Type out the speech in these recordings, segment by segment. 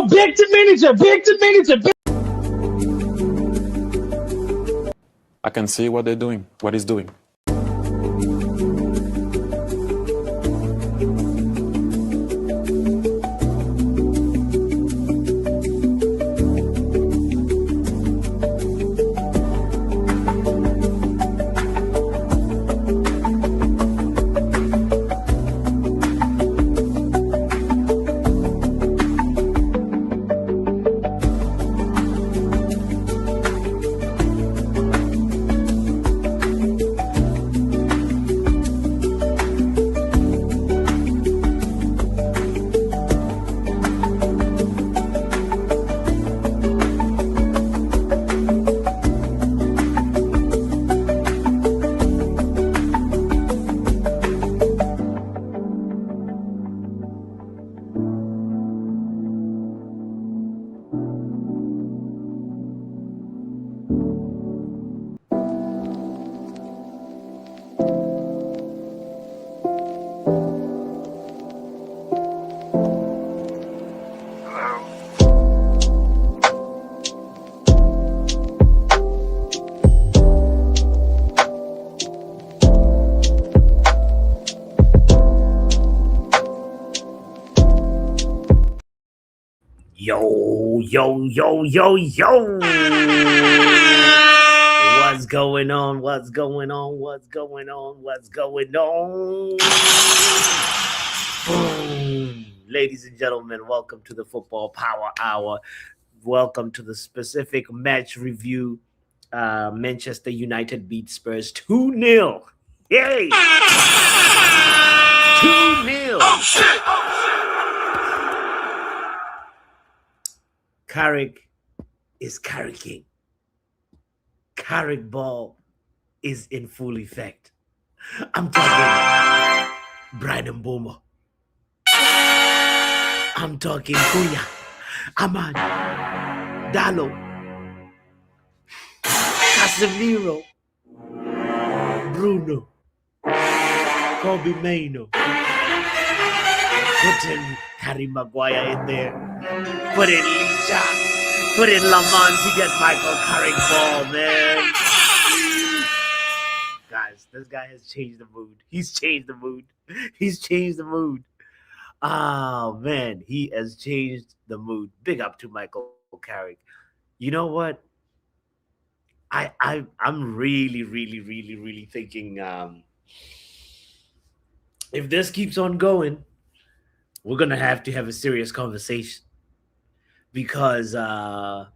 Go back to manager. Back to manager. I can see what they're doing, what he's doing. Yo. What's going on? Boom. Ladies and gentlemen, welcome to the Football Power Hour. Welcome to the specific match review. Manchester United beat Spurs 2-0. Yay! 2-0. Oh, shit! Carrick is carricking. Carrick ball is in full effect. I'm talking Brian Boomer. I'm talking Kuya, Ahmad, Dalo, Casemiro, Bruno, Kobe Maino. Put in Harry Maguire in there. Put in Licha. Put in Lamont to get Michael Carrick ball, man. Guys, this guy has changed the mood. He's changed the mood. Oh, man, he has changed the mood. Big up to Michael Carrick. You know what? I'm really thinking if this keeps on going, we're going to have a serious conversation. Because, the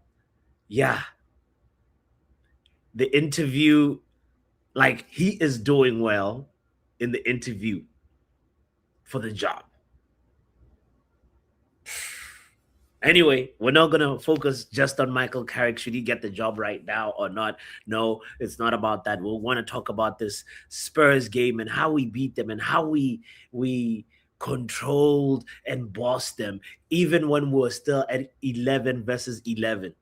interview, like, he is doing well in the interview for the job. Anyway, we're not going to focus just on Michael Carrick. Should he get the job right now or not? No, it's not about that. We'll want to talk about this Spurs game and how we beat them and how we controlled and bossed them, even when we were still at 11 versus 11.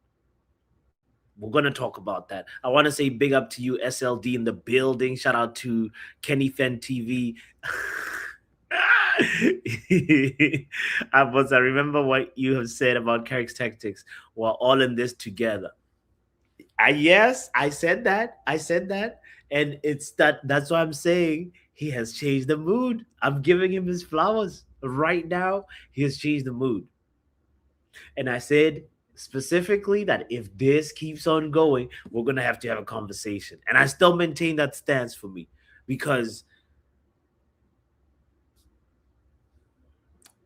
We're going to talk about that. I want to say big up to you, SLD in the building. Shout out to Kenny Fen TV. I remember what you have said about Carrick's tactics. We're all in this together. Yes, I said that. And that's why I'm saying he has changed the mood. I'm giving him his flowers. Right now, he has changed the mood. And I said specifically that if this keeps on going, we're going to have a conversation. And I still maintain that stance for me. Because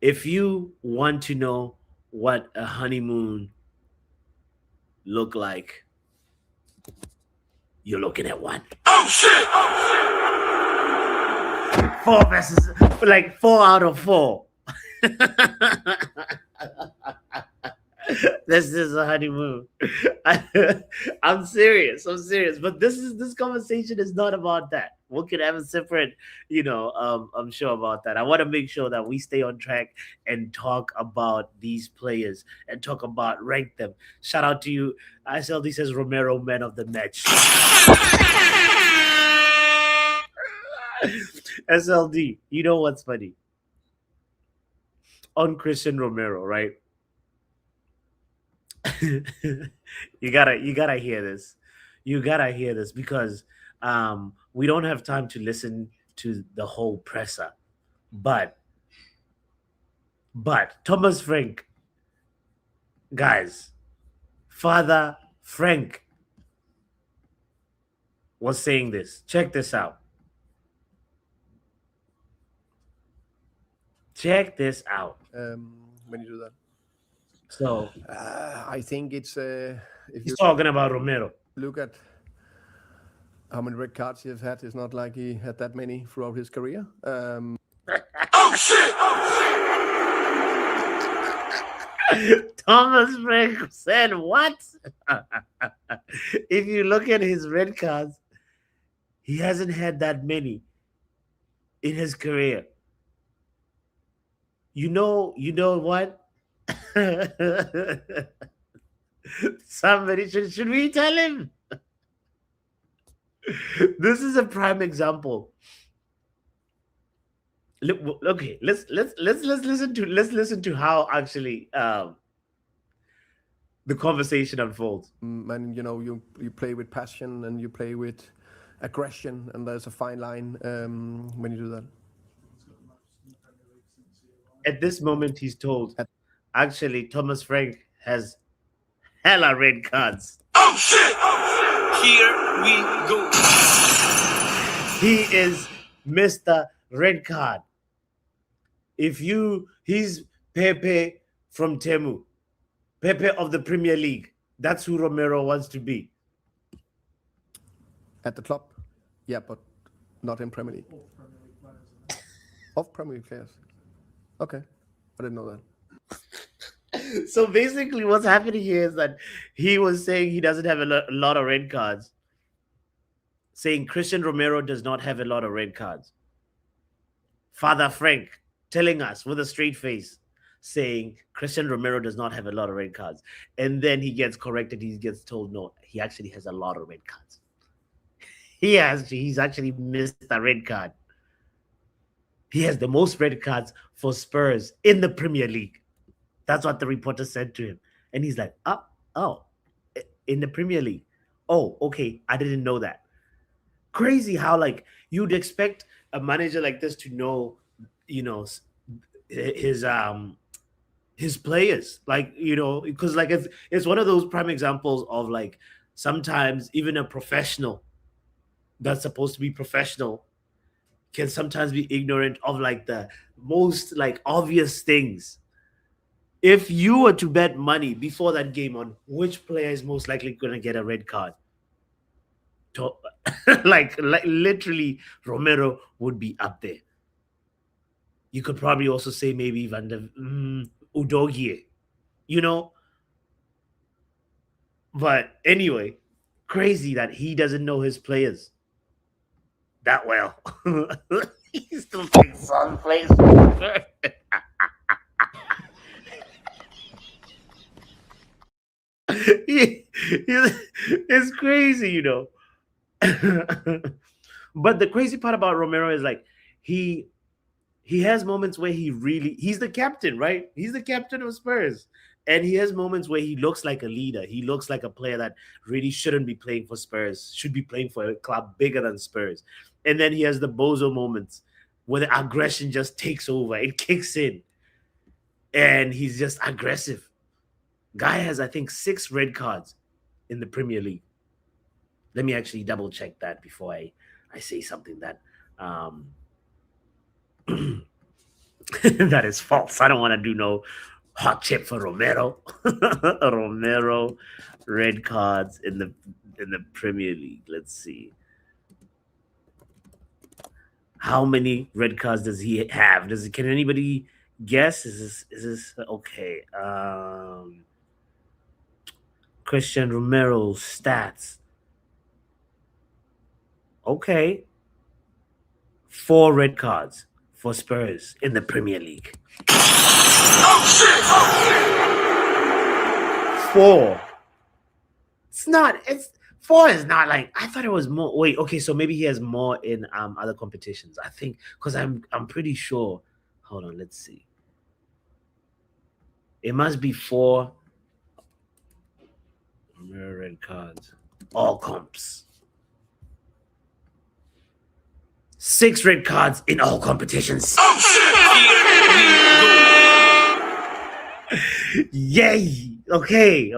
if you want to know what a honeymoon look like, you're looking at one. Oh, shit! 4 out of 4. This is a honeymoon. I'm serious. But this conversation is not about that. We could have a separate, I'm sure about that. I want to make sure that we stay on track and talk about these players and rank them. Shout out to you. ISLD says Romero, man of the match. SLD, you know what's funny? On Christian Romero, right? You gotta hear this. You gotta hear this because we don't have time to listen to the whole presser. But Thomas Frank, guys, Father Frank was saying this. Check this out. Check this out. When you do that. So I think it's if he's you talking about Romero. look at how many red cards he has had, it's not like he had that many throughout his career. Oh shit! Thomas Frank said what? If you look at his red cards, he hasn't had that many in his career. You know what? Somebody should we tell him? This is a prime example. Okay, let's listen to how actually the conversation unfolds. And you play with passion and you play with aggression, and there's a fine line when you do that. At this moment, he's told, actually, Thomas Frank has hella red cards. Oh shit! Here we go. He is Mr. Red Card. He's Pepe from Temu, Pepe of the Premier League. That's who Romero wants to be. At the club, yeah, but not in Premier League. Of Premier League players. Okay, I didn't know that. So basically, what's happening here is that he was saying he doesn't have a lot of red cards. Saying Christian Romero does not have a lot of red cards. Father Frank telling us with a straight face, saying Christian Romero does not have a lot of red cards. And then he gets corrected. He gets told, no, he actually has a lot of red cards. He's actually missed a red card. He has the most red cards for Spurs in the Premier League. That's what the reporter said to him. And he's like, oh, in the Premier League. Oh, okay, I didn't know that. Crazy how, like, you'd expect a manager like this to know, his players, like, because like it's one of those prime examples of like sometimes even a professional that's supposed to be professional can sometimes be ignorant of like the most like obvious things. If you were to bet money before that game on which player is most likely going to get a red card, like literally Romero would be up there. You could probably also say maybe Udogie, But anyway, crazy that he doesn't know his players that well. He still thinks some plays. It's crazy, But the crazy part about Romero is like he has moments where he's the captain, right? He's the captain of Spurs. And he has moments where he looks like a leader. He looks like a player that really shouldn't be playing for Spurs, should be playing for a club bigger than Spurs. And then he has the bozo moments where the aggression just takes over. It kicks in. And he's just aggressive. Guy has, I think, 6 red cards in the Premier League. Let me actually double check that before I say something that that is false. I don't want to do no hot chip for Romero. Romero red cards in the Premier League. Let's see. How many red cards does he have? Can anybody guess? Is this okay? Christian Romero's stats. Okay. 4 red cards for Spurs in the Premier League. 4. It's 4 is not like, I thought it was more. Wait, okay, so maybe he has more in other competitions. I think because I'm pretty sure. Hold on, let's see. It must be 4 Romero red cards. All comps. 6 red cards in all competitions. Yay! Okay.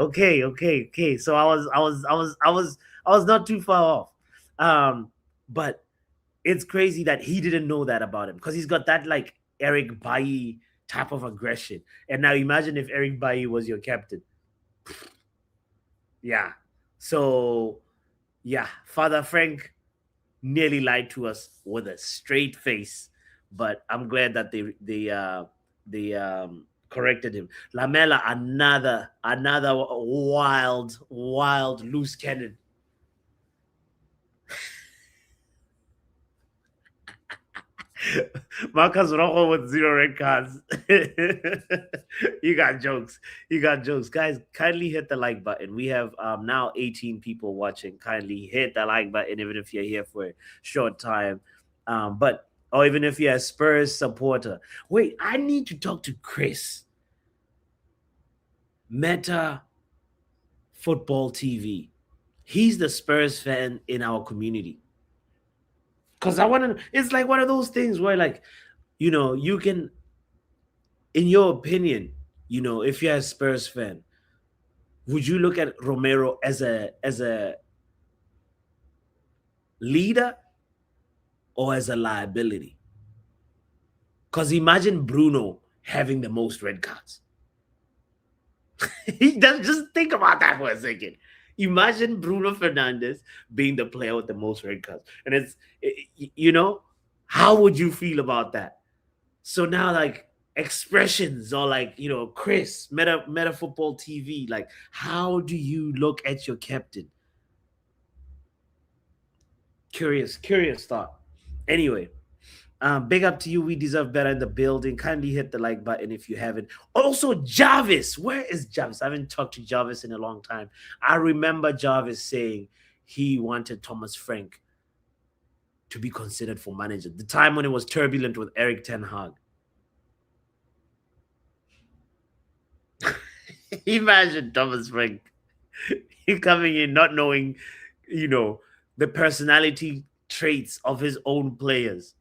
So I was not too far off. But it's crazy that he didn't know that about him because he's got that like Eric Bailly type of aggression. And now imagine if Eric Bailly was your captain. Yeah. So yeah, Father Frank nearly lied to us with a straight face, but I'm glad that they corrected him. Lamela, another wild loose cannon. Marcus Rojo with 0 red cards. You got jokes. Guys, kindly hit the like button. We have now 18 people watching. Kindly hit the like button, even if you're here for a short time. Or even if you're a Spurs supporter. Wait, I need to talk to Chris. Meta Football TV. He's the Spurs fan in our community. Because I want to, it's like one of those things where, like, you can, in your opinion, if you're a Spurs fan, would you look at Romero as a leader or as a liability? Because imagine Bruno having the most red cards. Just think about that for a second. Imagine Bruno Fernandes being the player with the most red cards. And how would you feel about that? So now, like, expressions or like, Chris, Meta Football TV, like, how do you look at your captain? Curious thought. Anyway, big up to you. We deserve better in the building. Kindly hit the like button if you haven't. Also, Jarvis. Where is Jarvis? I haven't talked to Jarvis in a long time. I remember Jarvis saying he wanted Thomas Frank to be considered for manager. The time when it was turbulent with Eric Ten Hag. Imagine Thomas Frank coming in not knowing, the personality traits of his own players.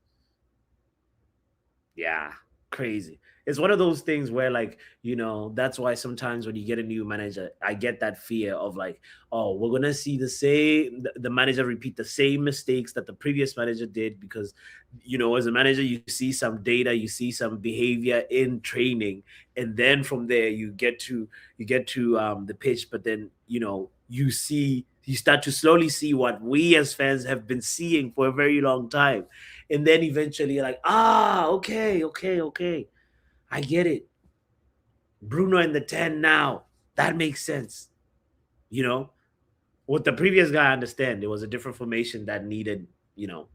Yeah, crazy. It's one of those things where, like, that's why sometimes when you get a new manager, I get that fear of like, oh, we're gonna see the manager repeat the same mistakes that the previous manager did, because as a manager you see some data, you see some behavior in training, and then from there you get to the pitch, but then you start to slowly see what we as fans have been seeing for a very long time. And then eventually you're like, okay. I get it. Bruno in the 10 now. That makes sense. With the previous guy, I understand there was a different formation that needed,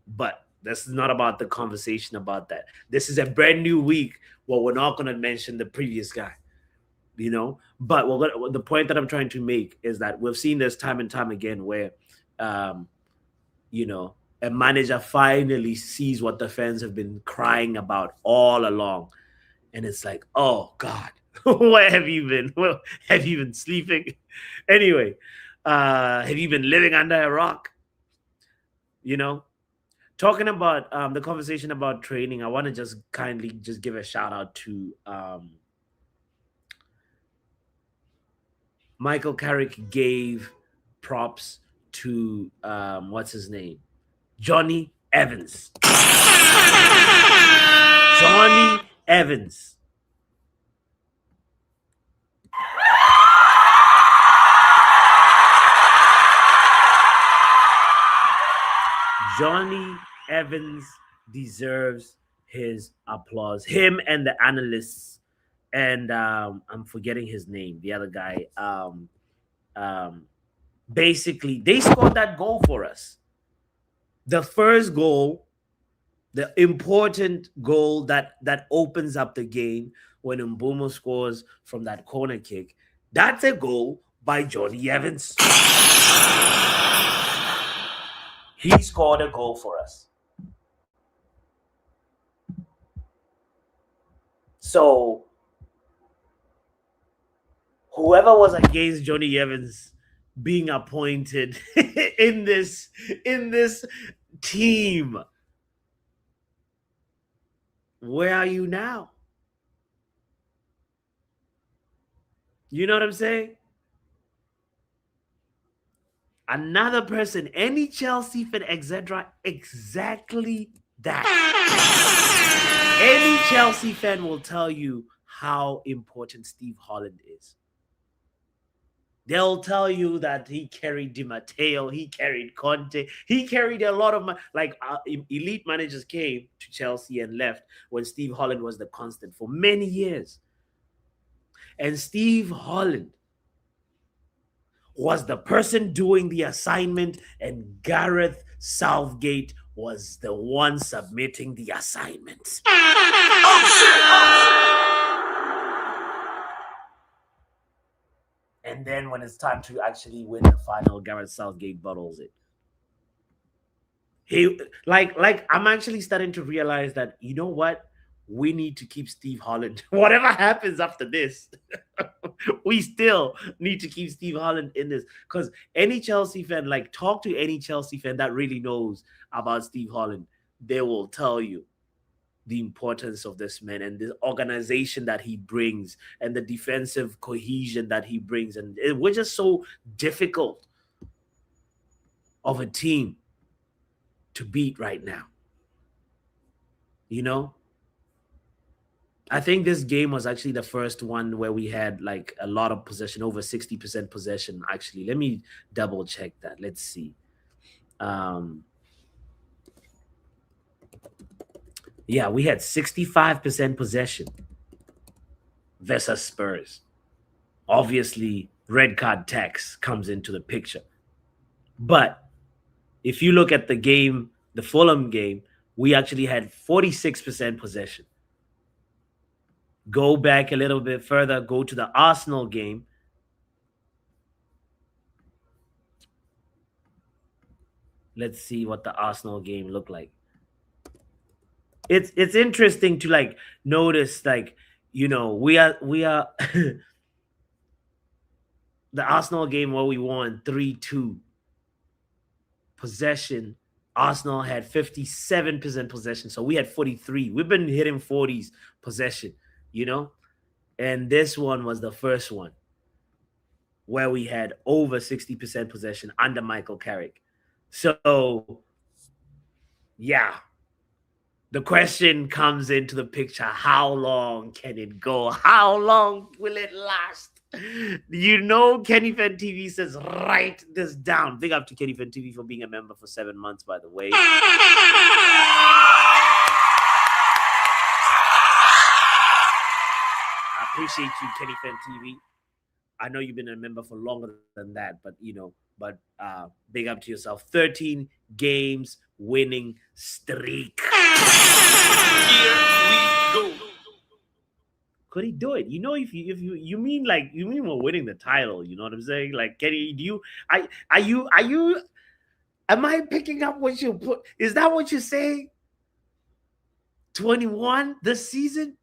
but this is not about the conversation about that. This is a brand new week where we're not going to mention the previous guy, but the point that I'm trying to make is that we've seen this time and time again where, a manager finally sees what the fans have been crying about all along. And it's like, oh, God, where have you been? Well, have you been sleeping? Anyway, have you been living under a rock? Talking about the conversation about training, I want to just kindly just give a shout out to Michael Carrick gave props to, what's his name? Johnny Evans. Johnny Evans. Johnny Evans deserves his applause. Him and the analysts, and I'm forgetting his name, the other guy. Basically, they scored that goal for us. The first goal, the important goal that opens up the game when Mbumo scores from that corner kick, that's a goal by Johnny Evans. He scored a goal for us. So whoever was against Johnny Evans being appointed in this team. Where are you now? You know what I'm saying? Another person, any Chelsea fan, etc., exactly that. Any Chelsea fan will tell you how important Steve Holland is. They'll tell you that he carried Di Matteo, he carried Conte, he carried a lot of elite managers came to Chelsea and left when Steve Holland was the constant for many years. And Steve Holland was the person doing the assignment, and Gareth Southgate was the one submitting the assignment. And then when it's time to actually win the final, Gareth Southgate bottles it. He I'm actually starting to realize that, you know what? We need to keep Steve Holland. Whatever happens after this, we still need to keep Steve Holland in this. Because any Chelsea fan, talk to any Chelsea fan that really knows about Steve Holland, they will tell you the importance of this man and the organization that he brings and the defensive cohesion that he brings. And we're just so difficult of a team to beat right now. You know? I think this game was actually the first one where we had a lot of possession, over 60% possession. Actually, let me double check that. Let's see. Yeah, we had 65% possession versus Spurs. Obviously, red card tax comes into the picture. But if you look at the game, the Fulham game, we actually had 46% possession. Go back a little bit further, go to the Arsenal game. Let's see what the Arsenal game looked like. It's interesting to notice we are the Arsenal game where we won 3-2. Possession, Arsenal had 57% possession, so we had 43. We've been hitting 40s possession, and this one was the first one where we had over 60% possession under Michael Carrick. So yeah, the question comes into the picture: how long can it go? How long will it last? Kenny Fan TV says, write this down. Big up to Kenny Fan TV for being a member for 7 months, by the way. I appreciate you, Kenny Fan TV. I know you've been a member for longer than that, but big up to yourself. 13 games winning streak. Here we go. Could he do it? If you mean we're winning the title, you know what I'm saying? Kenny, am I picking up what you put? Is that what you're saying? 21 this season?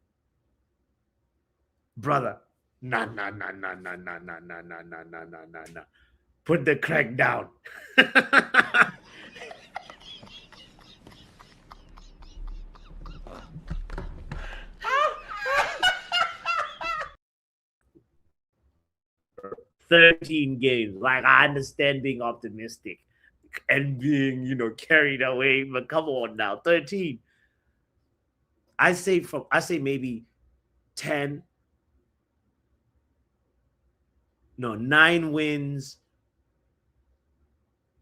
Brother, nah. Put the crack down. 13 games. I understand being optimistic and being, carried away, but come on now, 13. I say maybe 10. No, 9 wins,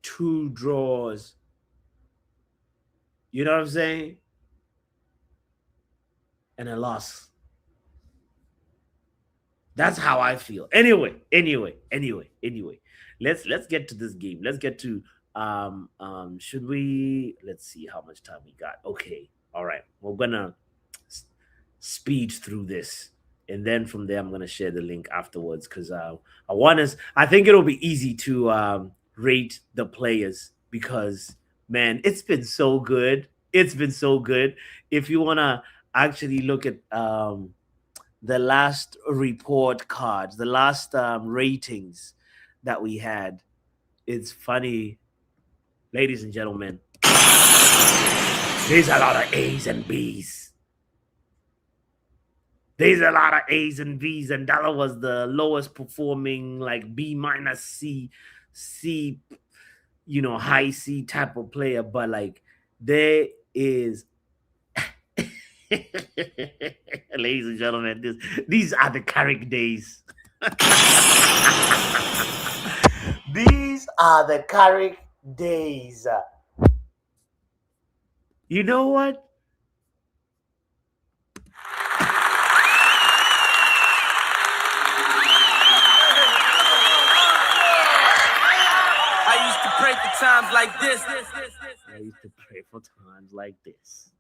2 draws. You know what I'm saying? And a loss. That's how I feel. Anyway. Let's get to this game. Let's get to should we, let's see how much time we got. Okay. All right. We're gonna speed through this. And then from there, I'm gonna share the link afterwards because I think it'll be easy to rate the players because man, it's been so good. It's been so good. If you wanna actually look at the last report cards, the last ratings, that we had. It's funny, ladies and gentlemen. There's a lot of A's and B's. There's a lot of A's and B's, and Dalla was the lowest performing, like B minus C, high C type of player. But like, there is, ladies and gentlemen, these are the Carrick days. These are the Carrick days. You know what? I used to pray for times like this. I used to pray for times like this.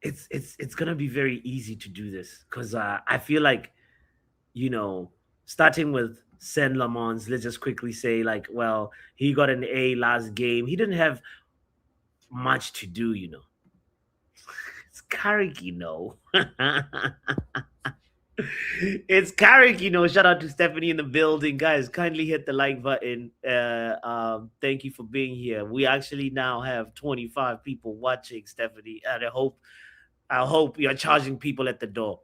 It's gonna be very easy to do this because I feel like, starting with Saint Lamons, let's just quickly say, like, well, he got an A last game. He didn't have much to do, It's Carrick, It's Carrick, Shout out to Stephanie in the building, guys. Kindly hit the like button. Thank you for being here. We actually now have 25 people watching, Stephanie, and I hope you're charging people at the door.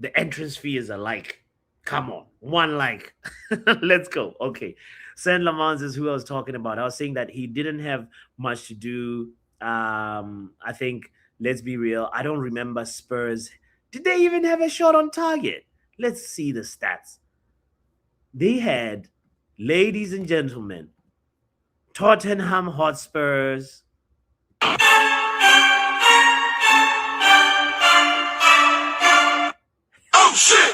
The entrance fee is a like. Come on, one like. Let's go. Okay, Saint Lamans is who I was talking about. I was saying that he didn't have much to do. I think, let's be real, I don't remember Spurs. Did they even have a shot on target? Let's see the stats. They had, ladies and gentlemen, Tottenham Hotspurs. Oh shit!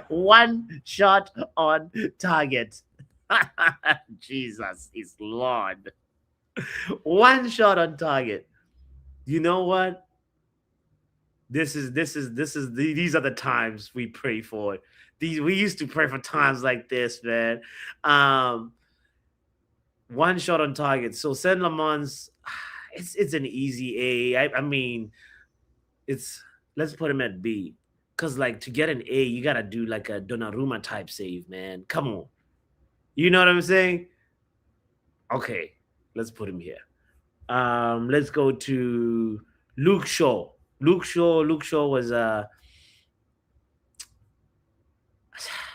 One shot on target. Jesus is Lord. One shot on target. You know what? These are the times we pray for. We used to pray for times like this, man. One shot on target. So Saint Lamans, it's an easy A. I mean, let's put him at B. Because, like, to get an A, you got to do, like, a Donnarumma type save, man. Come on. You know what I'm saying? Okay, let's put him here. Let's go to Luke Shaw. Luke Shaw was I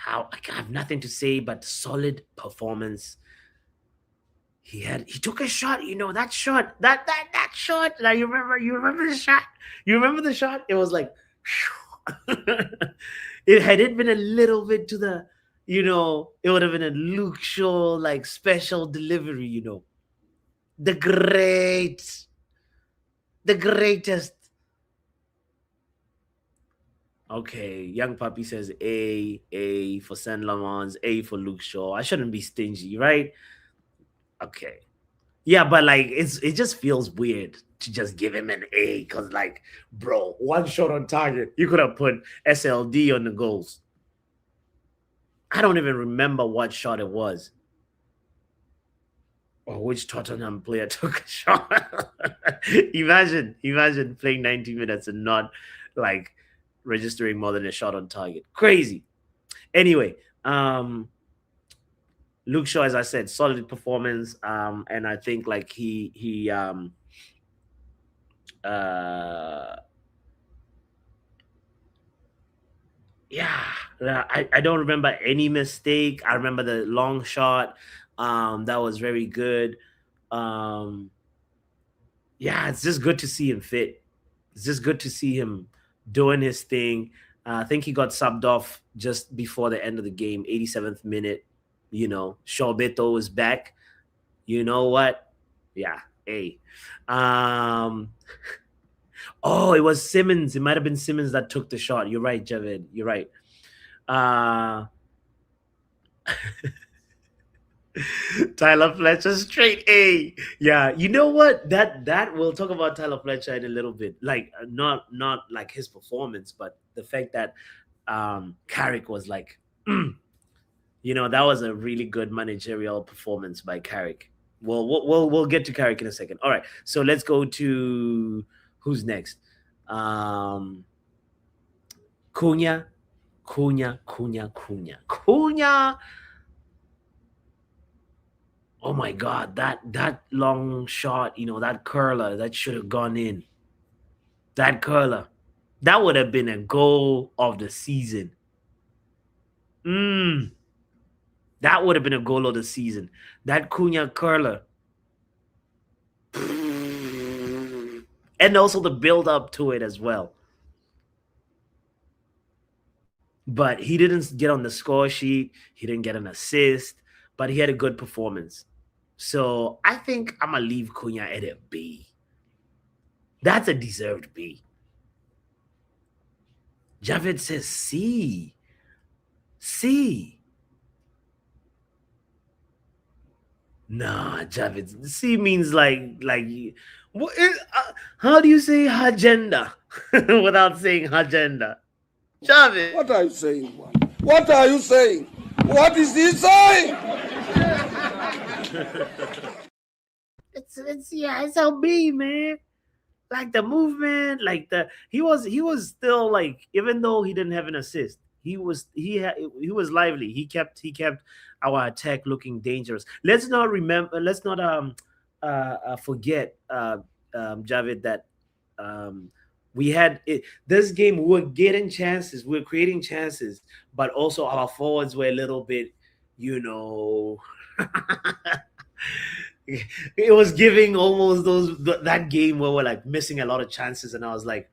have nothing to say but solid performance. He took a shot, that shot. That shot. Now you remember the shot? You remember the shot? It was like had it been a little bit to the, it would have been a Luke Shaw like special delivery, the greatest. Okay, Young Puppy says A for Saint Lamans, A for Luke Shaw. I shouldn't be stingy, right? Okay. Yeah, but like it just feels weird to just give him an A because, like, bro, one shot on target. You could have put SLD on the goals. I don't even remember what shot it was. Or which Tottenham player took a shot. Imagine playing 90 minutes and not, like, registering more than a shot on target. Crazy. Anyway, Luke Shaw, as I said, solid performance. And I think, like, I don't remember any mistake. I remember the long shot. That was very good. It's just good to see him fit. It's just good to see him doing his thing. I think he got subbed off just before the end of the game, 87th minute. Shaw Beto is back. You know what? Yeah, A. Oh, it was Simmons. It might have been Simmons that took the shot. You're right, Javed. You're right. Tyler Fletcher, straight A. Yeah, you know what? That we'll talk about Tyler Fletcher in a little bit. Like, not like his performance, but the fact that Carrick was like, that was a really good managerial performance by Carrick. We'll get to Carrick in a second. All right, so let's go to who's next. Cunha, Cunha, Cunha, Cunha, Cunha. Oh my God, that long shot, that curler that should have gone in. That curler, that would have been a goal of the season. That would have been a goal of the season. That Cunha curler. And also the build up to it as well. But he didn't get on the score sheet. He didn't get an assist, but he had a good performance. So I think I'm going to leave Cunha at a B. That's a deserved B. Javed says C. C. Nah, Javed. C means what is, how do you say agenda without saying agenda? Javed. What are you saying? What are you saying? What is he saying? It's a B, man. Like the movement, he was still like, even though he didn't have an assist, he was lively. He kept our attack looking dangerous. Let's not forget, Javed, that we had it this game. We were getting chances, we were creating chances, but also our forwards were a little bit, it was giving almost that game where we're like missing a lot of chances, and I was like,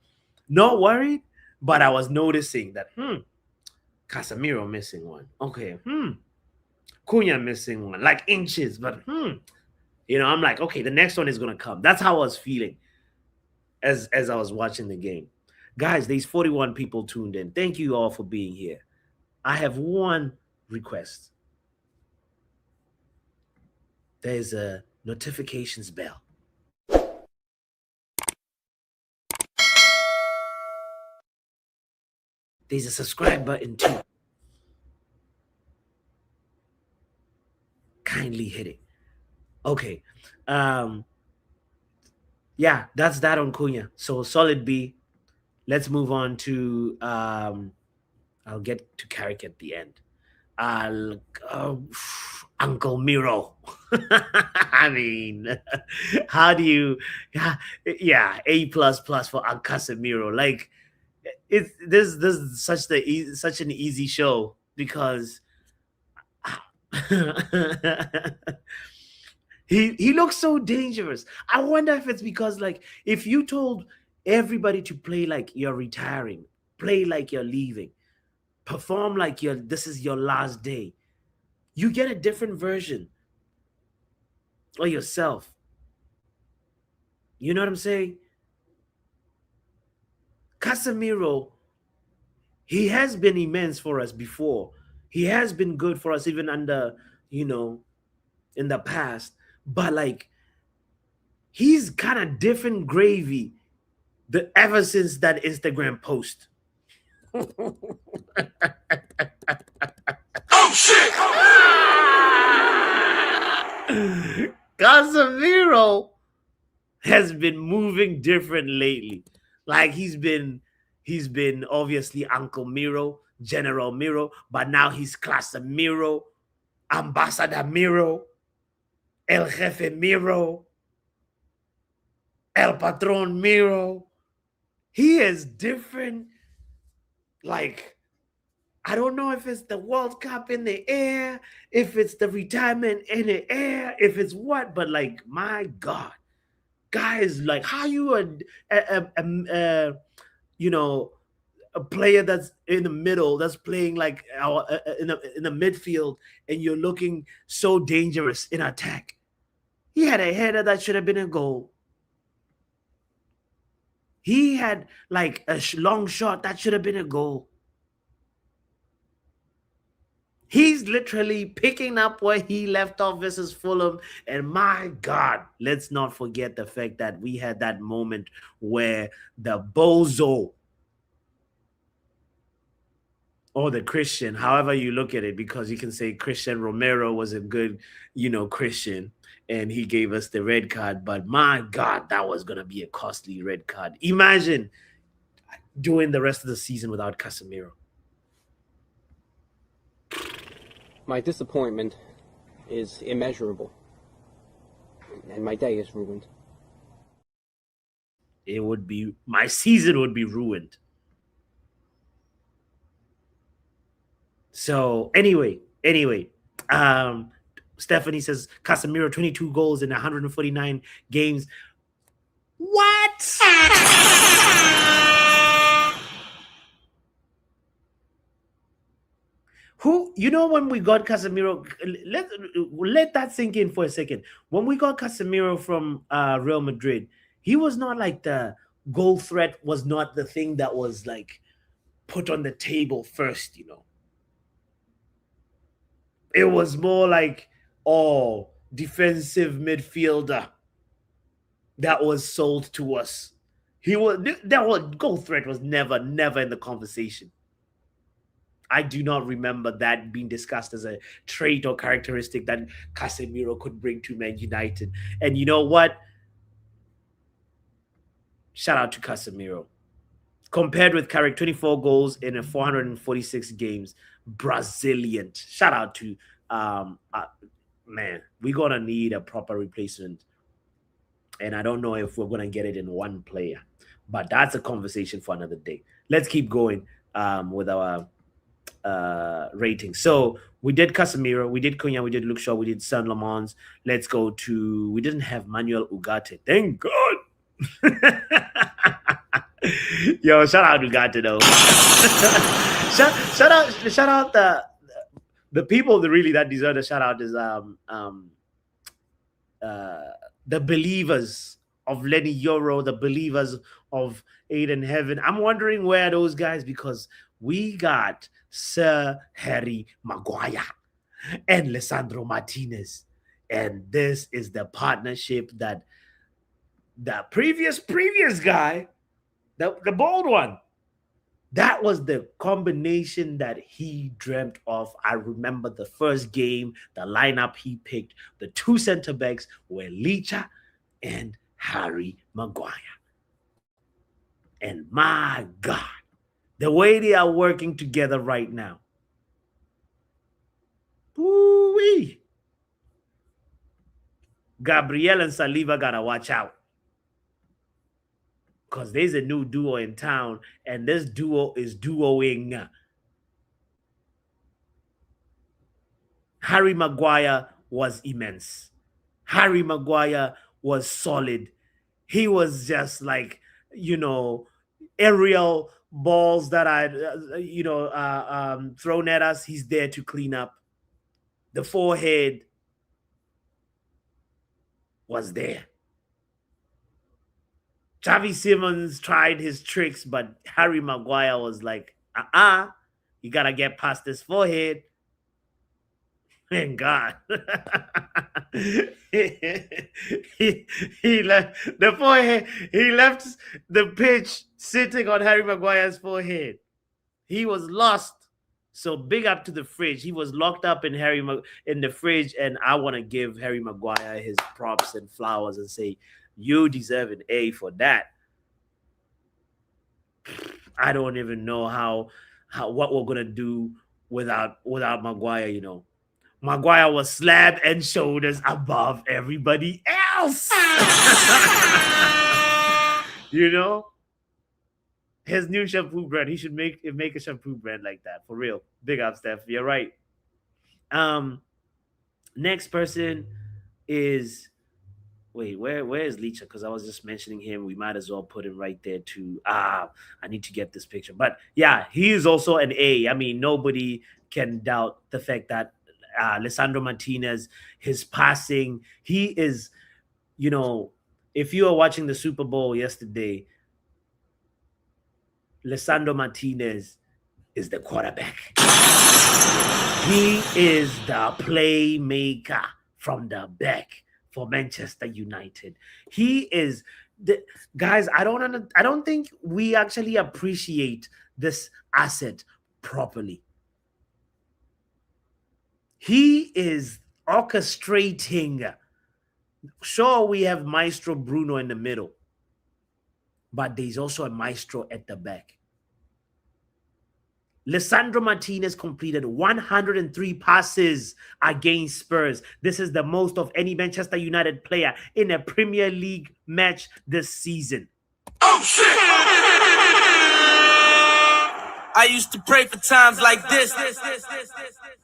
not worried, but I was noticing that Casemiro missing one, okay, Cunha missing one, like inches, but I'm like, okay, the next one is gonna come. That's how I was feeling as I was watching the game. Guys, there's 41 people tuned in. Thank you all for being here. I have one request. There's a notifications bell. There's a subscribe button too. Kindly hit it. Okay. Yeah, that's that on Cunha. So solid B. Let's move on to I'll get to Carrick at the end. Uncle Miro. I mean, how do you? Yeah, A++ for Casemiro. Like, it's this such an easy show because he looks so dangerous. I wonder if it's because, like, if you told everybody to play like you're retiring, play like you're leaving, perform like this is your last day, you get a different version of yourself. You know what I'm saying? Casemiro, he has been immense for us before. He has been good for us even under, in the past. But like, he's kind of different gravy ever since that Instagram post. Oh shit! Casemiro has been moving different lately. Like he's been obviously Uncle Miro, General Miro, but now he's Casemiro, Ambassador Miro, El Jefe Miro, El Patron Miro. He is different. Like, I don't know if it's the World Cup in the air, if it's the retirement in the air, if it's what, but like, my God, guys, like, how you a player that's in the middle, that's playing like in the midfield, and you're looking so dangerous in attack. He had a header that should have been a goal. He had like a long shot that should have been a goal. He's literally picking up where he left off versus Fulham. And my God, let's not forget the fact that we had that moment where the bozo, or the Christian, however you look at it, because you can say Christian Romero was a good, Christian, and he gave us the red card. But my God, that was going to be a costly red card. Imagine doing the rest of the season without Casemiro? My disappointment is immeasurable, and my day is ruined. My season would be ruined. So anyway, Stephanie says Casemiro 22 goals in 149 games. What? Who, when we got Casemiro, let that sink in for a second. When we got Casemiro from Real Madrid, he was not like the goal threat was not the thing that was like put on the table first, It was more like, defensive midfielder that was sold to us. Goal threat was never in the conversation. I do not remember that being discussed as a trait or characteristic that Casemiro could bring to Man United. And you know what? Shout out to Casemiro. Compared with Carrick, 24 goals in 446 games. Brazilian. Shout out to, man, we're going to need a proper replacement. And I don't know if we're going to get it in one player. But that's a conversation for another day. Let's keep going with our rating. So we did Casemiro, we did Cunha, we did Luke Shaw, we did San Lamons. Let's go to, we didn't have Manuel Ugarte. Thank God. Yo, shout out Ugarte though. shout out the people that really that deserve a shout out is the believers of Lenny Euro, the believers of Aiden Heaven. I'm wondering where those guys, because we got Sir Harry Maguire and Lisandro Martinez. And this is the partnership that the previous guy, the bold one, that was the combination that he dreamt of. I remember the first game, the lineup he picked, the two center backs were Licha and Harry Maguire. And my God, the way they are working together right now. Ooh-wee. Gabriel and Saliba gotta watch out. Because there's a new duo in town, and this duo is duoing. Harry Maguire was immense. Harry Maguire was solid. He was just like, aerial balls that I, thrown at us. He's there to clean up. The forehead was there. Xavi Simons tried his tricks, but Harry Maguire was like, you got to get past this forehead. Thank God. he left the forehead. He left the pitch sitting on Harry Maguire's forehead. He was lost. So big up to the fridge. He was locked up in the fridge, and I want to give Harry Maguire his props and flowers and say, you deserve an A for that. I don't even know how what we're gonna do without Maguire. Maguire was slab and shoulders above everybody else. His new shampoo brand. He should make a shampoo brand like that for real. Big up, Steph. You're right. Next person is. Wait, where is Licha? Because I was just mentioning him. We might as well put him right there too. I need to get this picture. But yeah, he is also an A. I mean, nobody can doubt the fact that Lisandro Martinez, his passing, he is, if you are watching the Super Bowl yesterday, Lisandro Martinez is the quarterback. He is the playmaker from the back for Manchester United. He is guys. I don't think we actually appreciate this asset properly. He is orchestrating. Sure, we have Maestro Bruno in the middle, but there's also a maestro at the back. Lisandro Martinez completed 103 passes against Spurs. This is the most of any Manchester United player in a Premier League match this season. Oh shit! I used to pray for times like this.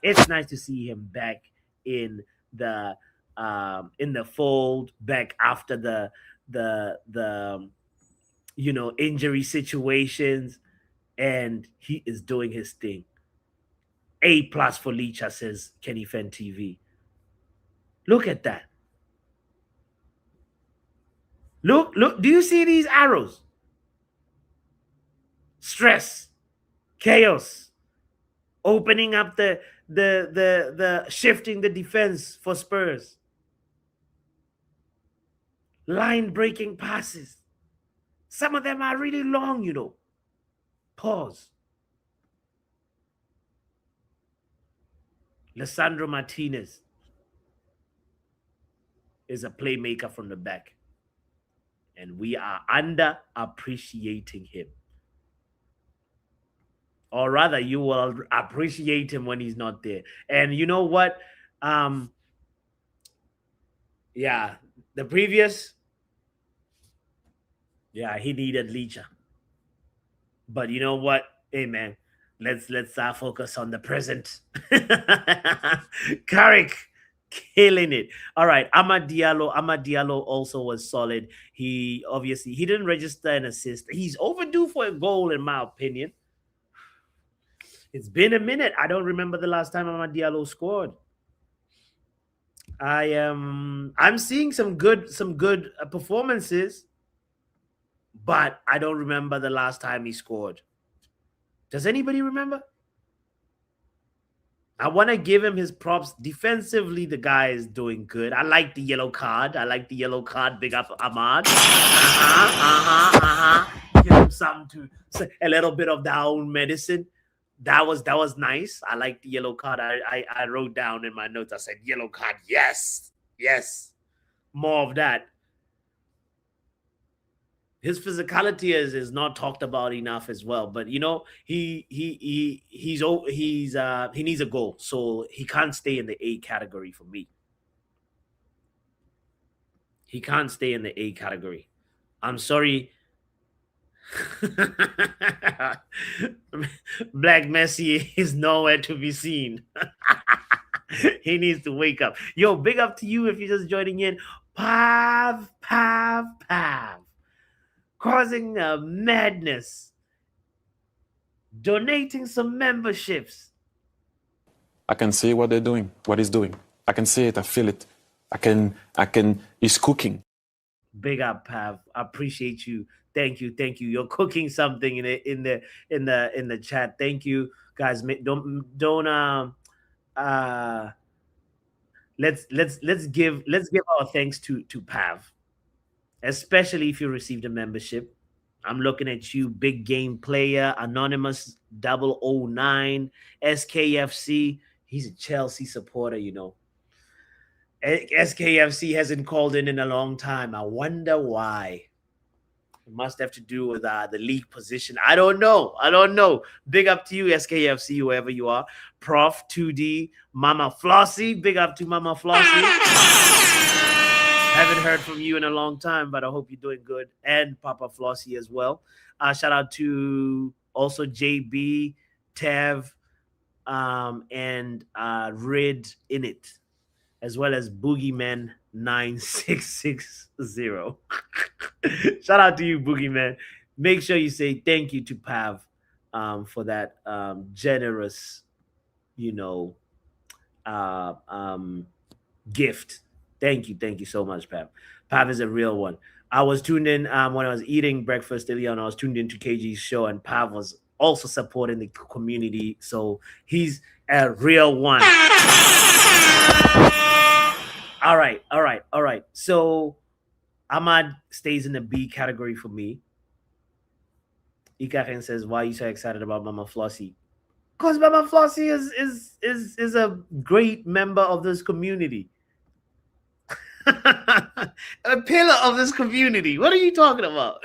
It's nice to see him back in the fold, back after the injury situations. And he is doing his thing. A+ for Licha, says Kenny Fen TV. Look at that. Look. Do you see these arrows? Stress, chaos, opening up the shifting the defense for Spurs. Line breaking passes. Some of them are really long, Pause. Lisandro Martinez is a playmaker from the back. And we are underappreciating him. Or rather, you will appreciate him when he's not there. And you know what? The previous, he needed Licha. But you know what? Hey, man, let's focus on the present. Carrick killing it. All right, Amad Diallo also was solid. He didn't register an assist. He's overdue for a goal, in my opinion. It's been a minute. I don't remember the last time Amad Diallo scored. I'm seeing some good performances, but I don't remember the last time he scored. Does anybody remember? I want to give him his props. Defensively, the guy is doing good. I like the yellow card. Big up Ahmad. Give him something to a little bit of their own medicine. That was nice. I like the yellow card. I wrote down in my notes. I said yellow card. Yes. More of that. His physicality is not talked about enough as well. But he needs a goal, so he can't stay in the A category for me. He can't stay in the A category. I'm sorry. Black Messi is nowhere to be seen. He needs to wake up. Yo, big up to you if you're just joining in. Pav. Causing a madness. Donating some memberships. I can see what they're doing, what he's doing. I can see it, I feel it. He's cooking. Big up, Pav. I appreciate you. Thank you. You're cooking something in the chat. Thank you, guys. Don't let's give our thanks to Pav, especially if you received a membership. I'm looking at you, Big Game Player, Anonymous 009, SKFC. He's a Chelsea supporter, SKFC hasn't called in a long time. I wonder why. It must have to do with the league position. I don't know. Big up to you, SKFC, whoever you are. Prof 2D, Mama Flossie. Big up to Mama Flossie. Haven't heard from you in a long time, but I hope you're doing good. And Papa Flossie as well. Shout out to also JB, Tev, and Rid in it, as well as Boogeyman 9660. Shout out to you, Boogeyman. Make sure you say thank you to Pav for that generous, gift. Thank you so much, Pav. Pav is a real one. I was tuned in when I was eating breakfast earlier, and I was tuned into KG's show, and Pav was also supporting the community, so he's a real one. All right. So Ahmad stays in the B category for me. Ikaren says, "Why are you so excited about Mama Flossie?" Because Mama Flossie is a great member of this community. A pillar of this community. What are you talking about?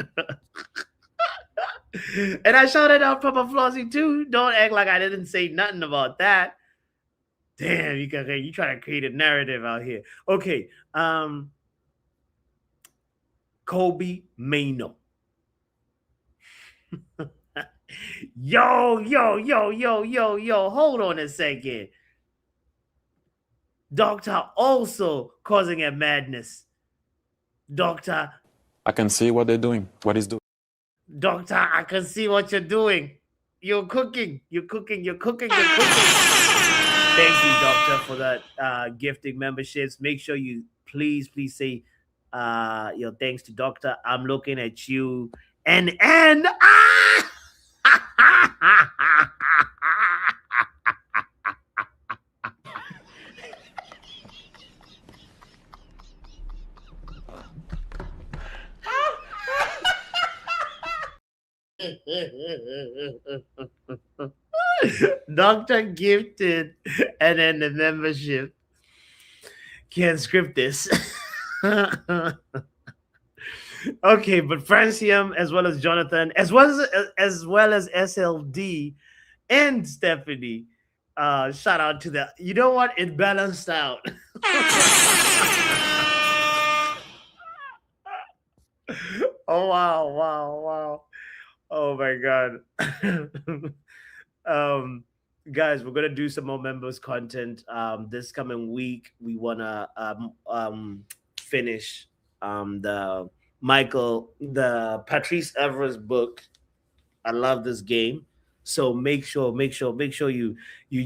And I shouted out Papa Flossie too. Don't act like I didn't say nothing about that. Damn, you trying to create a narrative out here. Okay. Kobe Mano. Yo. Hold on a second. Doctor also causing a madness. Doctor, I can see what they're doing, what he's doing. Doctor, I can see what you're doing. You're cooking. Thank you, Doctor, for that gifting memberships. Make sure you please say your thanks to Doctor. I'm looking at you and Doctor gifted, and then the membership can't script this. Okay, but Francium, as well as Jonathan, as well as SLD and Stephanie, shout out to that. You know what? It balanced out. Oh wow. Oh my god. Guys, we're gonna do some more members content this coming week. We wanna finish the Patrice Evra's book. I love this game, so make sure you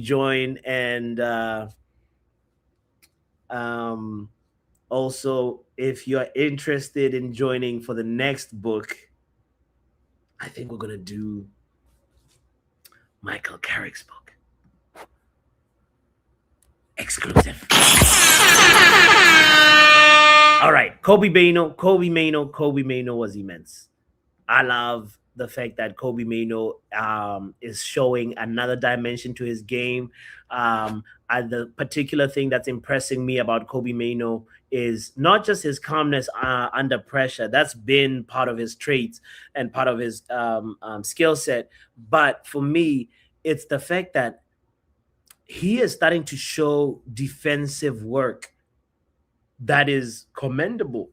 join. And also, if you're interested in joining for the next book, I think we're gonna do Michael Carrick's book. Exclusive. All right, Kobe Mano was immense. I love the fact that Kobe Mano is showing another dimension to his game. The particular thing that's impressing me about Kobe Mano is not just his calmness under pressure. That's been part of his traits and part of his skill set. But for me, it's the fact that he is starting to show defensive work that is commendable.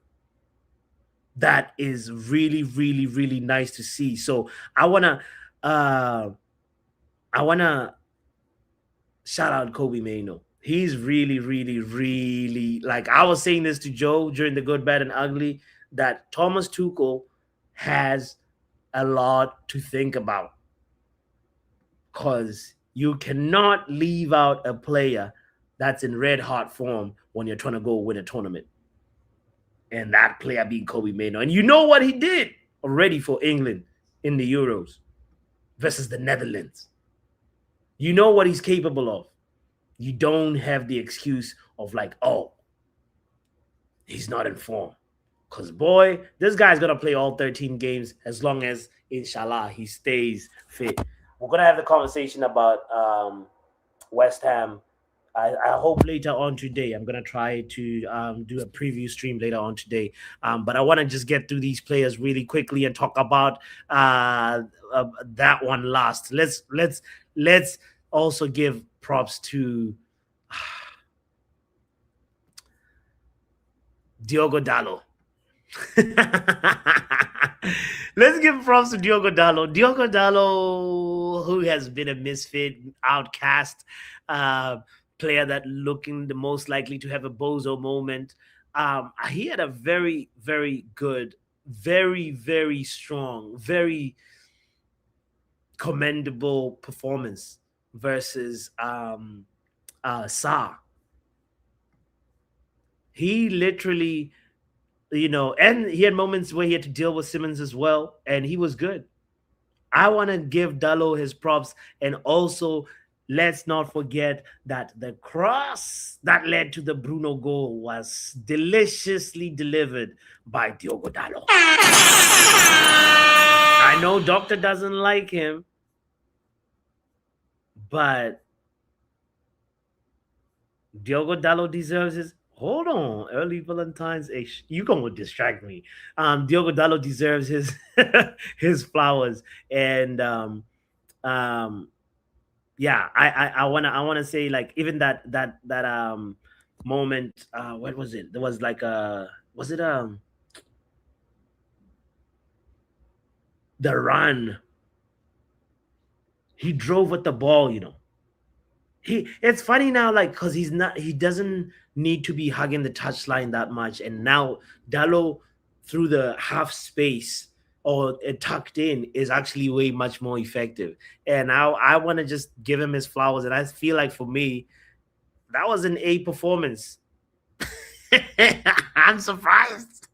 That is really, really, really nice to see. So I wanna shout out Kobe Mano. He's really, really, really, like I was saying this to Joe during the Good, Bad, and Ugly, that Thomas Tuchel has a lot to think about, because you cannot leave out a player that's in red hot form when you're trying to go win a tournament. And that player being Kobe Mano. And you know what he did already for England in the Euros versus the Netherlands. You know what he's capable of. You don't have the excuse of like, oh, he's not in form. Because, boy, this guy's going to play all 13 games as long as, inshallah, he stays fit. We're going to have the conversation about West Ham. I hope later on today. I'm going to try to do a preview stream later on today. But I want to just get through these players really quickly and talk about that one last. Let's also give props to Diogo Dalot. Let's give props to Diogo Dalot. Diogo Dalot, who has been a misfit, outcast, player that looking the most likely to have a bozo moment. He had a very, very good, very, very strong, very commendable performance versus Sa. He literally, and he had moments where he had to deal with Simmons as well, and he was good. I want to give Dalot his props, and also let's not forget that the cross that led to the Bruno goal was deliciously delivered by Diogo Dalot. I know Doctor doesn't like him, but Diogo Dalot deserves his... Hold on, early Valentine's. You gonna distract me? Diogo Dallo deserves his his flowers, and yeah, I wanna say, like, even that moment. What was it? There was like was it the run? He drove with the ball, it's funny now, like, because he doesn't need to be hugging the touchline that much, and now Dallo through the half space or tucked in is actually way much more effective. And now I want to just give him his flowers, and I feel like for me that was an A performance. I'm surprised.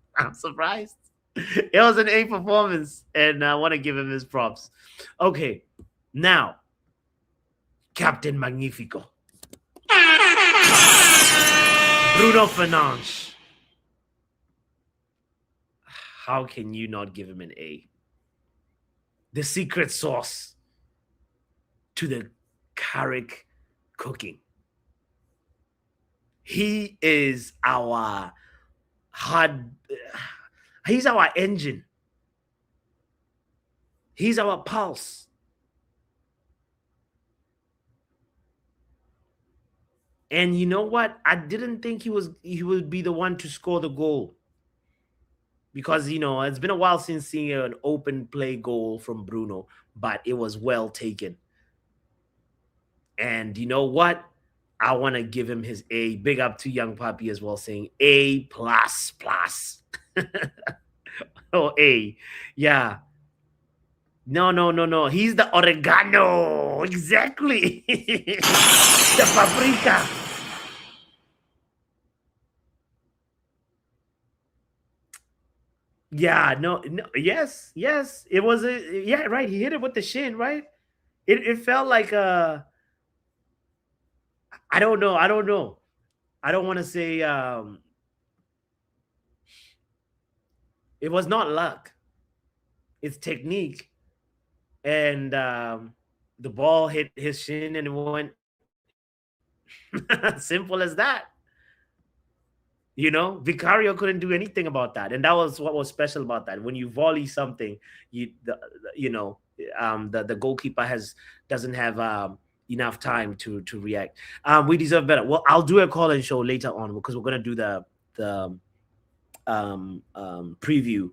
It was an A performance, and I want to give him his props. Okay, now Captain Magnifico, Bruno Fernandes. How can you not give him an A? The secret sauce to the Carrick cooking. He is our he's our engine. He's our pulse. And you know what? I didn't think he would be the one to score the goal. Because, it's been a while since seeing an open play goal from Bruno, but it was well taken. And you know what? I want to give him his A. Big up to Young Papi as well, saying A++. Oh, A. Yeah. No. He's the oregano. Exactly. The paprika. Yeah, no, yes. It was right. He hit it with the shin, right? It felt like I don't know. I don't want to say it was not luck. It's technique. And the ball hit his shin and it went. Simple as that. Vicario couldn't do anything about that, and that was what was special about that. When you volley something, the goalkeeper doesn't have enough time to react. We deserve better. Well, I'll do a call and show later on because we're gonna do the preview.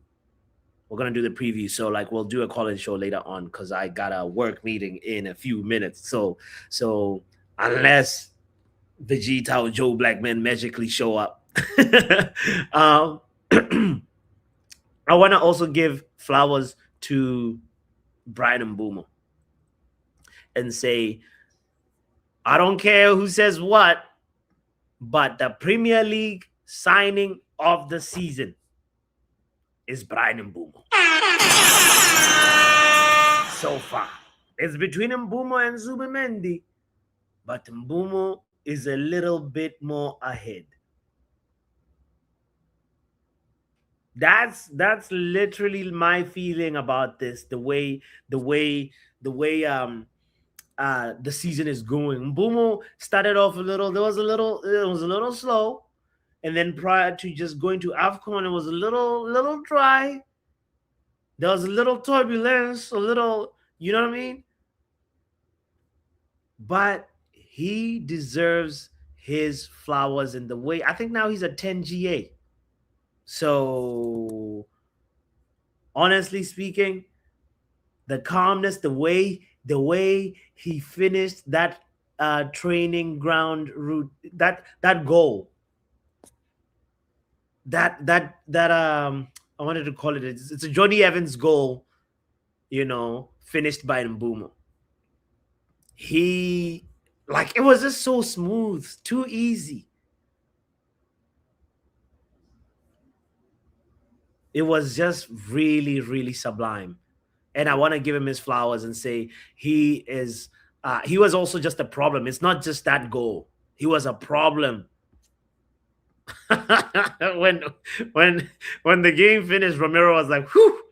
We're gonna do the preview, so like we'll do a call and show later on because I got a work meeting in a few minutes. So unless Vegeta or Joe Blackman magically show up. I want to also give flowers to Brian Mbeumo and say, I don't care who says what, but the Premier League signing of the season is Brian Mbeumo. So far, it's between Mbeumo and Zubimendi, but Mbeumo is a little bit more ahead. That's literally my feeling about this. The way the season is going. Mbeumo started off it was a little slow, and then prior to just going to AFCON, it was a little dry. There was a little turbulence, a little, you know what I mean? But he deserves his flowers in the way. I think now he's a 10 GA. So, honestly speaking, the calmness, the way he finished that training ground route, that goal, that I wanted to call it's a Johnny Evans goal, finished by Mbeumo. It was just so smooth, too easy. It was just really, really sublime. And I want to give him his flowers and say he was also just a problem. It's not just that goal. He was a problem. when the game finished, Romero was like, whew.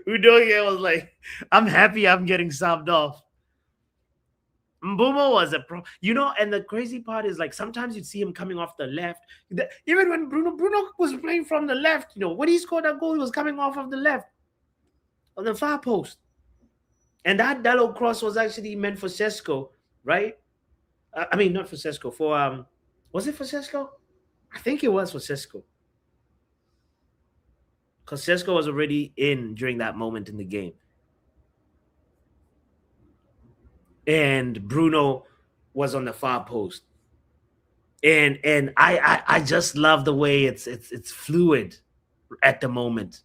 Udogie was like, I'm happy I'm getting subbed off. Mbumo was a pro, and the crazy part is like sometimes you'd see him coming off the left. Even when Bruno was playing from the left, when he scored that goal, he was coming off of the left on the far post. And that Dallo cross was actually meant for Sesko, right? I mean, not for Sesko, for was it for Sesko? I think it was for Sesko. Because Sesko was already in during that moment in the game. And Bruno was on the far post. And I just love the way it's fluid at the moment.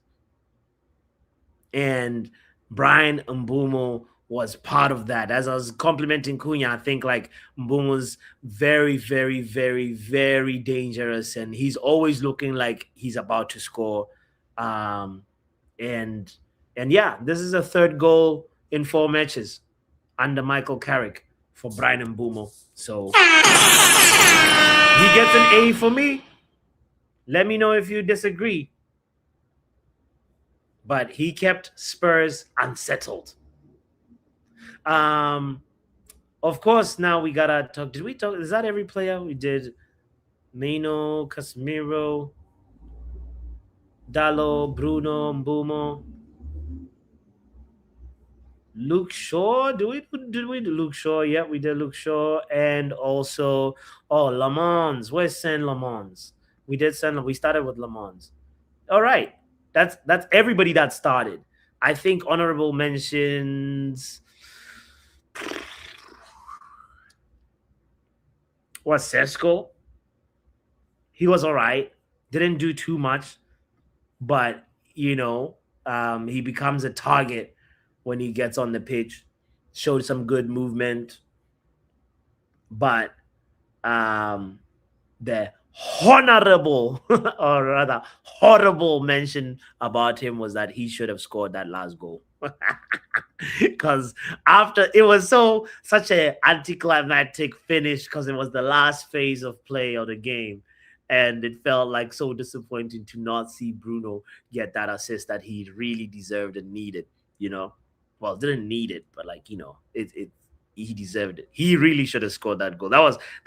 And Brian Mbumo was part of that. As I was complimenting Cunha, I think like Mbumo's very, very, very, very dangerous, and he's always looking like he's about to score. And yeah, this is a third goal in 4 matches under Michael Carrick for Brian Mbumo. So he gets an A for me. Let me know if you disagree. But he kept Spurs unsettled. Of course, now we gotta talk. Did we talk? Is that every player? We did Mino, Casemiro, Dallo, Bruno, Mbumo, Luke Shaw. Did we do Luke Shaw? Yeah, we did Luke Shaw, and also Lamons. Where's Saint Lamons? We did send. We started with Lamons. All right, that's everybody that started. I think honorable mentions was Sesko. He was all right. Didn't do too much, but he becomes a target when he gets on the pitch. Showed some good movement, but the honorable or rather horrible mention about him was that he should have scored that last goal. Because after it was such an anticlimactic finish, because it was the last phase of play of the game, and it felt like so disappointing to not see Bruno get that assist that he really deserved and needed. Well, didn't need it, but like he deserved it. He really should have scored that goal. That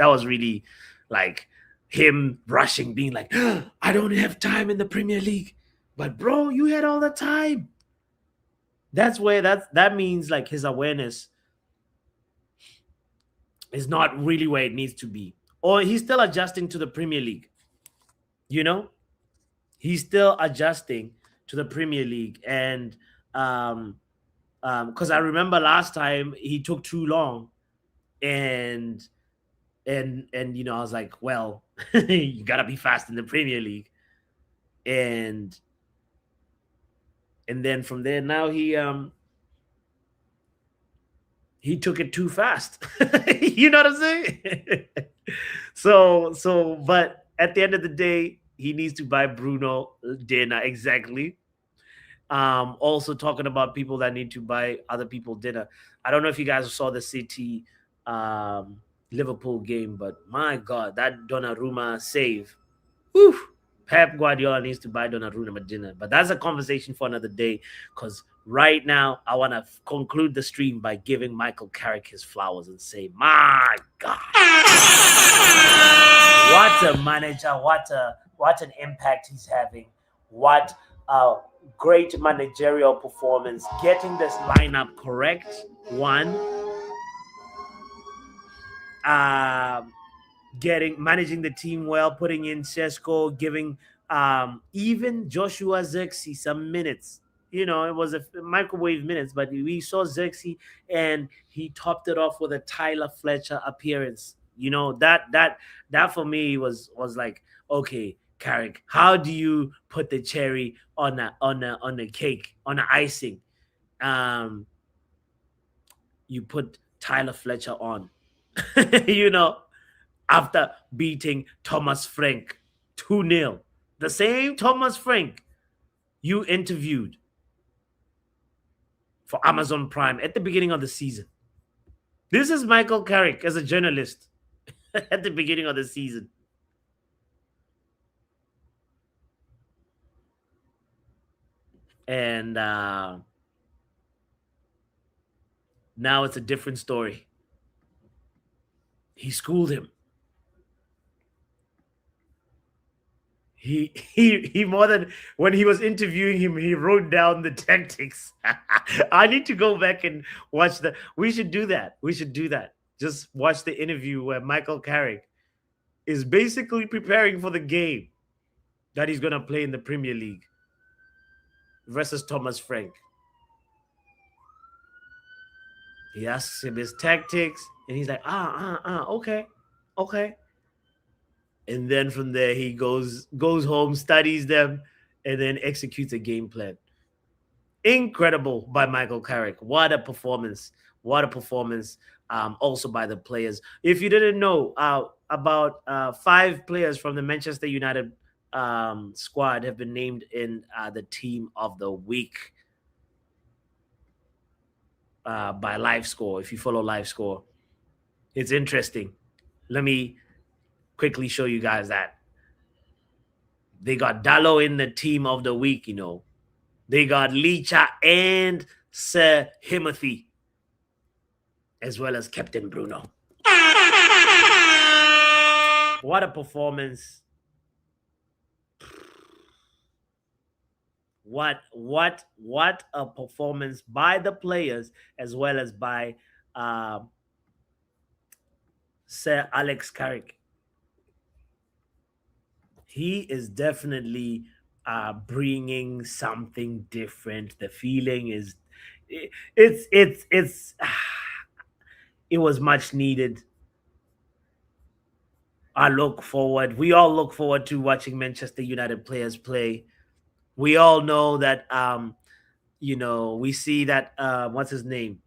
was really like him rushing, being like, I don't have time in the Premier League. But bro, you had all the time. That's where that means like his awareness is not really where it needs to be. Or he's still adjusting to the Premier League. He's still adjusting to the Premier League. And because I remember last time he took too long, and I was like, well, you gotta be fast in the Premier League. And then from there, now he took it too fast. You know what I'm saying? But at the end of the day, he needs to buy Bruno dinner. Exactly. Also talking about people that need to buy other people dinner. I don't know if you guys saw the City Liverpool game, but my God, that Donnarumma save. Whew. Pep Guardiola needs to buy Donnarumma dinner. But that's a conversation for another day, because right now I want to conclude the stream by giving Michael Carrick his flowers and say, my God, what a manager, what an impact he's having. What a great managerial performance. Getting this lineup correct, one. Managing the team well, putting in Sesko, giving even Joshua Zirkzee some minutes. It was a microwave minutes, but we saw Zirkzee and he topped it off with a Tyler Fletcher appearance. That for me was like, okay, Carrick, how do you put the cherry on a cake, on the icing? You put Tyler Fletcher on. After beating Thomas Frank 2-0. The same Thomas Frank you interviewed for Amazon Prime at the beginning of the season. This is Michael Carrick as a journalist at the beginning of the season. And now it's a different story. He schooled him. He more than when he was interviewing him, he wrote down the tactics. I need to go back and watch the. We should do that. We should do that. Just watch the interview where Michael Carrick is basically preparing for the game that he's gonna play in the Premier League versus Thomas Frank. He asks him his tactics, and he's like, okay. And then from there, he goes home, studies them, and then executes a game plan. Incredible by Michael Carrick. What a performance. What a performance. Also by the players. If you didn't know, about 5 players from the Manchester United squad have been named in the team of the week by Live Score. If you follow Live Score, it's interesting. Let me quickly show you guys that. They got Dallo in the team of the week, you know. They got Licha and Sir Himothy, as well as Captain Bruno. What a performance. What a performance by the players as well as by Sir Alex Carrick. He is definitely bringing something different. The feeling is, it was much needed. We all look forward to watching Manchester United players play. We all know that, we see that, what's his name?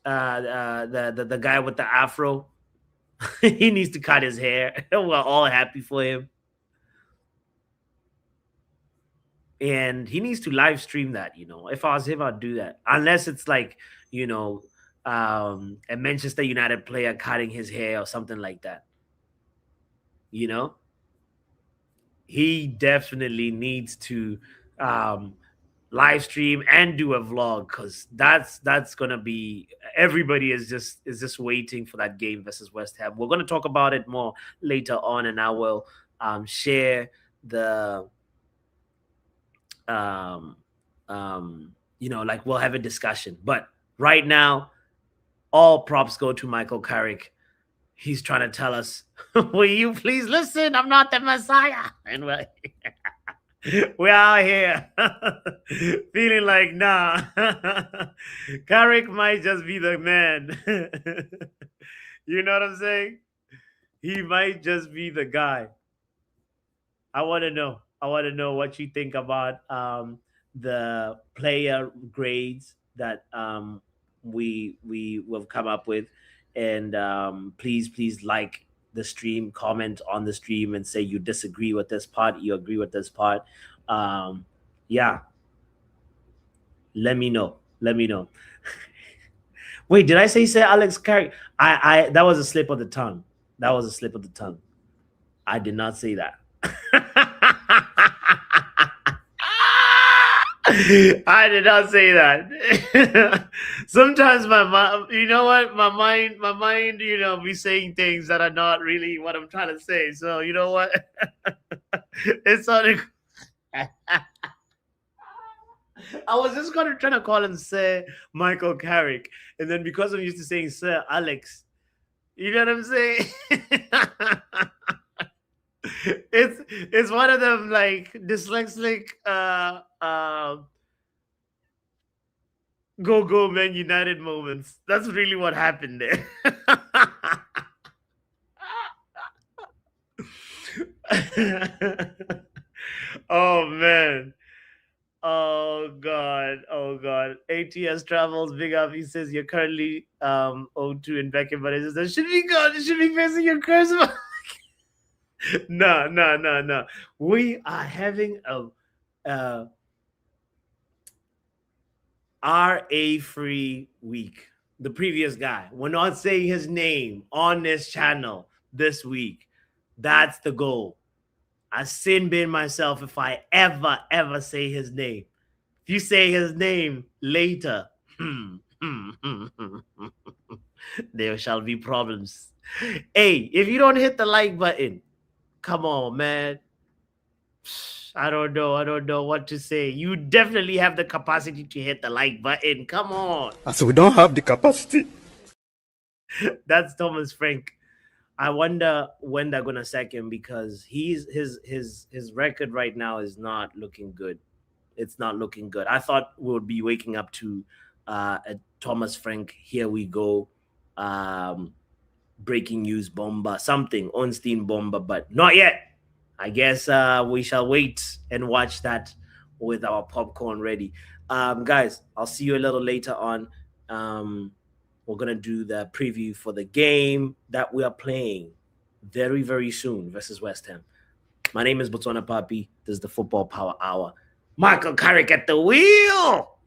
The guy with the afro. He needs to cut his hair. We're all happy for him. And he needs to live stream that, you know. If I was him, I'd do that. Unless it's like, a Manchester United player cutting his hair or something like that. You know? He definitely needs to live stream and do a vlog, because that's gonna be, everybody is just waiting for that game versus West Ham. We're gonna talk about it more later on, and I will share the we'll have a discussion. But right now, all props go to Michael Carrick. He's trying to tell us, will you please listen? I'm not the Messiah. And we're out here feeling like, nah, Carrick might just be the man. You know what I'm saying? He might just be the guy. I want to know what you think about the player grades that we have come up with. And please like the stream, comment on the stream, and say you disagree with this part, you agree with this part. Yeah, let me know. Wait, did I say Sir Alex Carrick? I that was a slip of the tongue. I did not say that. I did not say that. Sometimes my mind, my mind, be saying things that are not really what I'm trying to say. So you know what? It's not. I was just trying to call him Sir Michael Carrick, and then because I'm used to saying Sir Alex, you know what I'm saying? It's one of them like dyslexic go Man United moments. That's really what happened there. Oh man. Oh god. ATS Travels, big up. He says you're currently 0-2 in Beckham, but it says should be good. It should be facing your curse. No. We are having a RA-free week. The previous guy. We're not saying his name on this channel this week. That's the goal. I sin bin myself if I ever say his name. If you say his name later, there shall be problems. Hey, if you don't hit the like button, come on, man. I don't know what to say. You definitely have the capacity to hit the like button. Come on. So we don't have the capacity. That's Thomas Frank. I wonder when they're gonna sack him because his record right now is not looking good. It's not looking good. I thought we would be waking up to a Thomas Frank. Here we go. Breaking news bomba, something Ornstein bomba, but not yet. I guess we shall wait and watch that with our popcorn ready. Guys, I'll see you a little later on. We're going to do the preview for the game that we are playing very, very soon versus West Ham. My name is Botswana Papi. This is the Football Power Hour. Michael Carrick at the wheel.